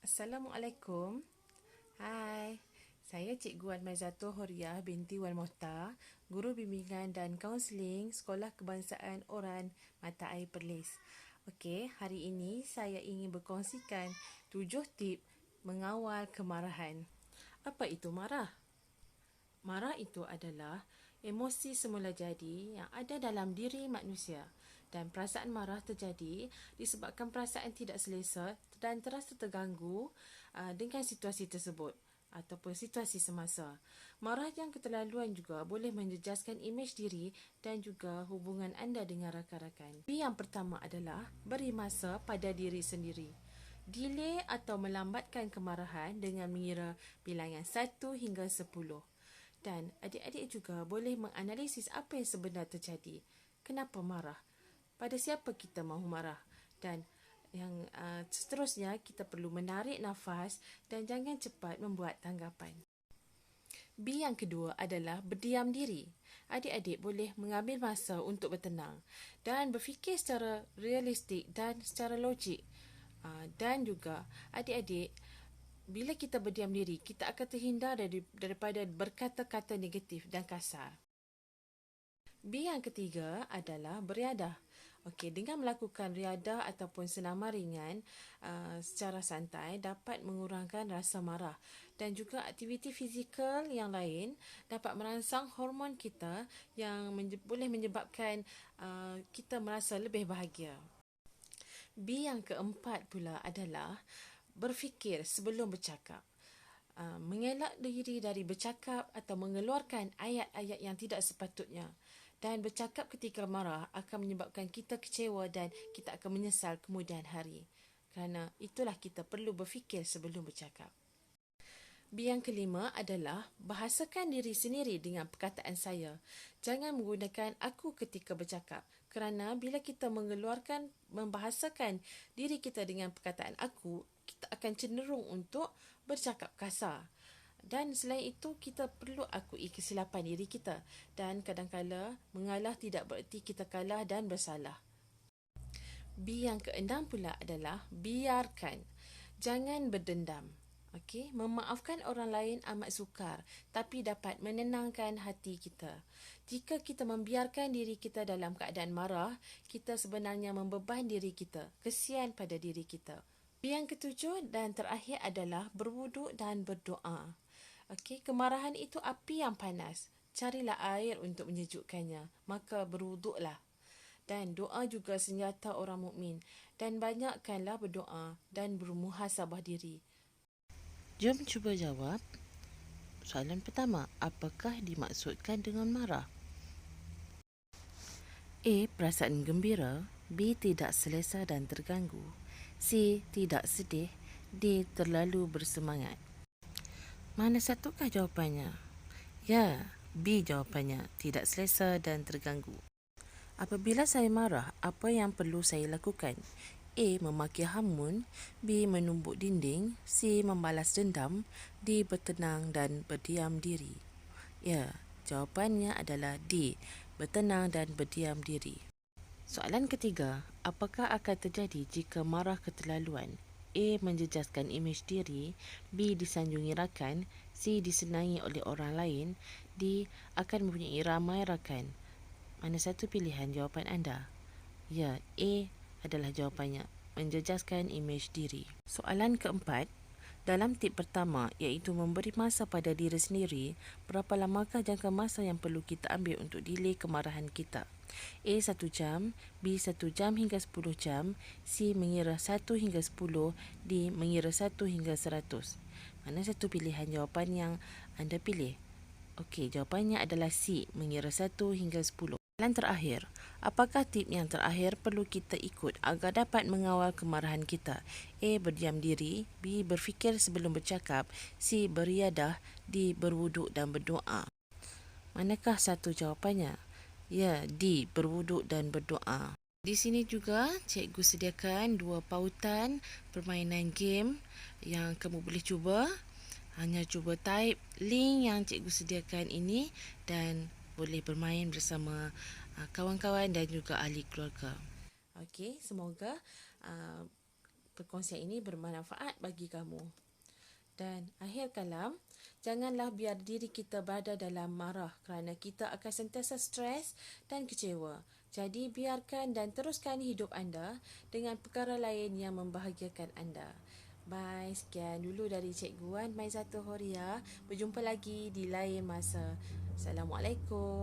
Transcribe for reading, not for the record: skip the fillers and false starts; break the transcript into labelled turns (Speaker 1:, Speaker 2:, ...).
Speaker 1: Assalamualaikum. Hai, saya Cikgu Wan Maizatul Horiah binti Wan Mohtar, Guru Bimbingan dan Kaunseling Sekolah Kebangsaan Oran Mata Air Perlis. Okey, hari ini saya ingin berkongsikan 7 tip mengawal kemarahan. Apa itu marah? Marah itu adalah emosi semula jadi yang ada dalam diri manusia, dan perasaan marah terjadi disebabkan perasaan tidak selesa dan terasa terganggu dengan situasi tersebut ataupun situasi semasa. Marah yang keterlaluan juga boleh menjejaskan imej diri dan juga hubungan anda dengan rakan-rakan. Yang pertama adalah beri masa pada diri sendiri. Delay atau melambatkan kemarahan dengan mengira bilangan 1 hingga 10. Dan adik-adik juga boleh menganalisis apa yang sebenar terjadi. Kenapa marah? Pada siapa kita mahu marah? Dan yang seterusnya, kita perlu menarik nafas dan jangan cepat membuat tanggapan. B yang kedua adalah berdiam diri. Adik-adik boleh mengambil masa untuk bertenang dan berfikir secara realistik dan secara logik. Dan juga adik-adik, bila kita berdiam diri, kita akan terhindar daripada berkata-kata negatif dan kasar. B yang ketiga adalah beriadah. Okey, dengan melakukan riadah ataupun senaman ringan secara santai dapat mengurangkan rasa marah, dan juga aktiviti fizikal yang lain dapat merangsang hormon kita yang boleh menyebabkan kita merasa lebih bahagia. B yang keempat pula adalah berfikir sebelum bercakap. Mengelak diri dari bercakap atau mengeluarkan ayat-ayat yang tidak sepatutnya. Dan bercakap ketika marah akan menyebabkan kita kecewa dan kita akan menyesal kemudian hari. Kerana itulah kita perlu berfikir sebelum bercakap. B yang kelima adalah bahasakan diri sendiri dengan perkataan saya. Jangan menggunakan aku ketika bercakap, kerana bila kita membahasakan diri kita dengan perkataan aku, kita akan cenderung untuk bercakap kasar. Dan selain itu, kita perlu akui kesilapan diri kita, dan kadang-kala mengalah tidak bererti kita kalah dan bersalah. B yang keenam pula adalah biarkan. Jangan berdendam. Okey, memaafkan orang lain amat sukar, tapi dapat menenangkan hati kita. Jika kita membiarkan diri kita dalam keadaan marah, kita sebenarnya membeban diri kita. Kesian pada diri kita. Yang ketujuh dan terakhir adalah berwuduk dan berdoa. Okey, kemarahan itu api yang panas. Carilah air untuk menyejukkannya, maka berwuduklah. Dan doa juga senjata orang mukmin, dan banyakkanlah berdoa dan bermuhasabah diri. Jom cuba jawab. Soalan pertama, apakah dimaksudkan dengan marah? A. Perasaan gembira. B. Tidak selesa dan terganggu. C. Tidak sedih. D. Terlalu bersemangat. Mana satukah jawapannya? Ya, B jawapannya, tidak selesa dan terganggu. Apabila saya marah, apa yang perlu saya lakukan? A. Memaki hamun. B. Menumbuk dinding. C. Membalas dendam. D. Bertenang dan berdiam diri. Ya, jawapannya adalah D. Bertenang dan berdiam diri. Soalan ketiga, apakah akan terjadi jika marah keterlaluan? A. Menjejaskan imej diri. B. Disanjungi rakan. C. Disenangi oleh orang lain. D. Akan mempunyai ramai rakan. Mana satu pilihan jawapan anda? Ya, A adalah jawapannya, menjejaskan imej diri. Soalan keempat, dalam tip pertama iaitu memberi masa pada diri sendiri, berapa lamakah jangka masa yang perlu kita ambil untuk delay kemarahan kita? A. 1 jam. B. 1 jam hingga 10 jam. C. Mengira 1 hingga 10. D. Mengira 1 hingga 100. Mana satu pilihan jawapan yang anda pilih? Okey, jawapannya adalah C. Mengira 1 hingga 10. Soalan terakhir, apakah tip yang terakhir perlu kita ikut agar dapat mengawal kemarahan kita? A. Berdiam diri. B. Berfikir sebelum bercakap. C. Beriadah. D. Berwuduk dan berdoa. Manakah satu jawapannya? Ya, D. Berwuduk dan berdoa. Di sini juga cikgu sediakan 2 pautan permainan game yang kamu boleh cuba. Hanya cuba type link yang cikgu sediakan ini dan boleh bermain bersama kawan-kawan dan juga ahli keluarga. Okey, semoga perkongsian ini bermanfaat bagi kamu. Dan akhir kalam, janganlah biar diri kita berada dalam marah kerana kita akan sentiasa stres dan kecewa. Jadi biarkan dan teruskan hidup anda dengan perkara lain yang membahagiakan anda. Bye, sekian dulu dari Cikgu Wan Maizatul Horia. Berjumpa lagi di lain masa. Assalamualaikum.